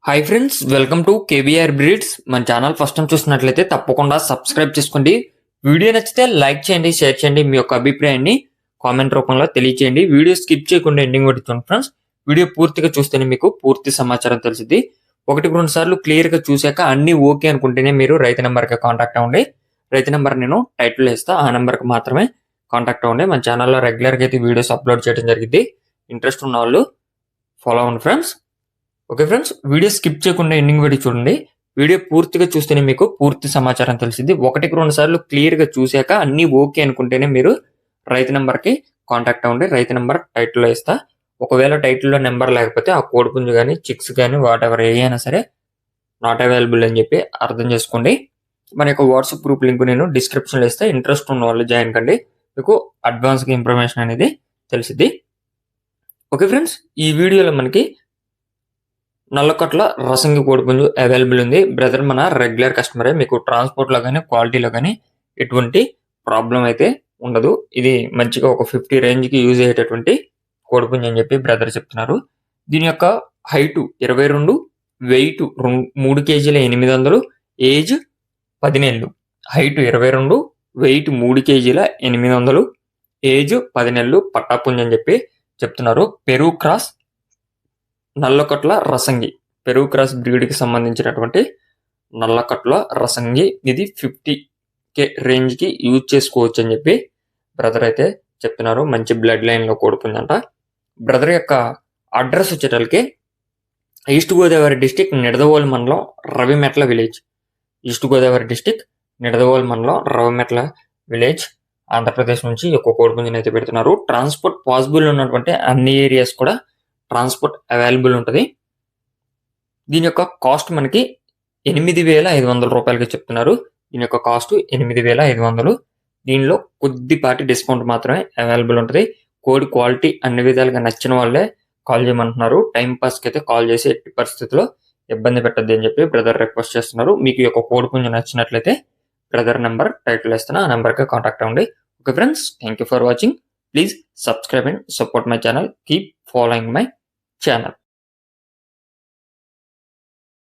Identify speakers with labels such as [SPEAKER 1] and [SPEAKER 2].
[SPEAKER 1] Hi friends, welcome to KBR breeds. మన channel first time చూస్తున్నట్లయితే తప్పకుండా సబ్స్క్రైబ్ చేసుకోండి. వీడియో నచ్చితే లైక్ చేయండి, షేర్ చేయండి. మీ యొక్క అభిప్రాయాన్ని కామెంట్ రూపంలో తెలియచేయండి. వీడియో స్కిప్ చేయకుండా ఎండింగ్ వరకు చూడండి ఫ్రెండ్స్. వీడియో పూర్తిగా చూస్తేనే మీకు పూర్తి సమాచారం తెలిసింది. 1-2 సార్లు క్లియర్గా చూశాక అన్ని ఓకే అనుకుంటేనే మీరు రైతు నెంబర్కి కాంటాక్ట్ అవ్వండి. రైతు నెంబర్ నేను టైటిల్ ఇస్తా, ఆ నెంబర్కి మాత్రమే కాంటాక్ట్ అవ్వండి. మన ఛానల్లో రెగ్యులర్గా అయితే వీడియోస్ అప్లోడ్ చేయడం జరిగింది. ఇంట్రెస్ట్ ఉన్న వాళ్ళు ఫాలో అవ్వండి friends. Okay friends, video skip చేయకుండా ఎండింగ్ వరకు చూడండి. వీడియో పూర్తిగా చూస్తేనే మీకు పూర్తి సమాచారం తెలిసింది. 1-2 సార్లు క్లియర్గా చూశాక అన్ని ఓకే అనుకుంటేనే మీరు రైతు నెంబర్కి కాంటాక్ట్ అవ్వండి. రైతు నెంబర్ టైటిల్లో ఇస్తా. ఒకవేళ టైటిల్లో నెంబర్ లేకపోతే ఆ కోడి పుంజు కానీ చిక్స్ కానీ వాట్ ఎవర్ ఏ అయినా సరే నాట్ అవైలబుల్ అని చెప్పి అర్థం చేసుకోండి. మన యొక్క వాట్సాప్ గ్రూప్ లింక్ నేను డిస్క్రిప్షన్లో ఇస్తే ఇంట్రెస్ట్ ఉన్న వాళ్ళు జాయిన్ కండి. మీకు అడ్వాన్స్గా ఇన్ఫర్మేషన్ అనేది తెలిసింది. ఓకే ఫ్రెండ్స్, ఈ వీడియోలో మనకి నల్లకట్ల రసంగి కోడిపుంజు అవైలబుల్ ఉంది. బ్రదర్ మన రెగ్యులర్ కస్టమరే. మీకు ట్రాన్స్పోర్ట్లో కానీ క్వాలిటీలో కానీ ఎటువంటి ప్రాబ్లం అయితే ఉండదు. ఇది మంచిగా ఒక 50 రేంజ్కి యూజ్ అయ్యేటటువంటి కోడిపుంజు అని చెప్పి బ్రదర్ చెప్తున్నారు. దీని యొక్క హైటు 22, వెయిట్ 3 కేజీల 800, ఏజ్ 10 నెలలు. హైట్ 22, వెయిట్ 3 కేజీల 800, ఏజ్ 10 నెలలు. పట్టాపుంజు అని చెప్పి చెప్తున్నారు. పెరుగు క్రాస్ నల్లకట్ల రసంగి, పెరుగు క్రాస్ బ్రీడ్కి సంబంధించినటువంటి నల్లకట్ల రసంగి. ఇది 50K రేంజ్కి యూజ్ చేసుకోవచ్చు అని చెప్పి బ్రదర్ అయితే చెప్తున్నారు. మంచి బ్లడ్ లైన్లో కోడుకుందంట. బ్రదర్ యొక్క అడ్రస్ వచ్చేటలకి ఈస్ట్ గోదావరి డిస్టిక్ నిడదవోలు మండలం Ravimetla village. East Godavari district Nidadavolu మండలం రవిమెట్ల విలేజ్, ఆంధ్రప్రదేశ్ నుంచి ఈ యొక్క కోడిపుంజుని అయితే పెడుతున్నారు. ట్రాన్స్పోర్ట్ పాసిబుల్ ఉన్నటువంటి అన్ని ఏరియాస్ కూడా ట్రాన్స్పోర్ట్ అవైలబుల్ ఉంటుంది. దీని యొక్క కాస్ట్ మనకి 8,500 రూపాయలకి చెప్తున్నారు. దీని యొక్క కాస్ట్ 8,500. దీనిలో కొద్దిపాటి డిస్కౌంట్ మాత్రమే అవైలబుల్ ఉంటుంది. కోడి క్వాలిటీ అన్ని విధాలుగా నచ్చిన వాళ్ళే కాల్ చేయమంటున్నారు. టైం పాస్కి అయితే కాల్ చేసి ఎట్టి పరిస్థితుల్లో ఇబ్బంది పెట్టద్దు అని చెప్పి బ్రదర్ రిక్వెస్ట్ చేస్తున్నారు. మీకు ఈ యొక్క కోడి పుంజు నచ్చినట్లయితే బ్రదర్ నెంబర్ టైటిల్ ఇస్తున్నా, ఆ నెంబర్కి కాంటాక్ట్ అవ్వండి. Okay friends, thank you for watching. Please subscribe and support my channel. Keep following my channel.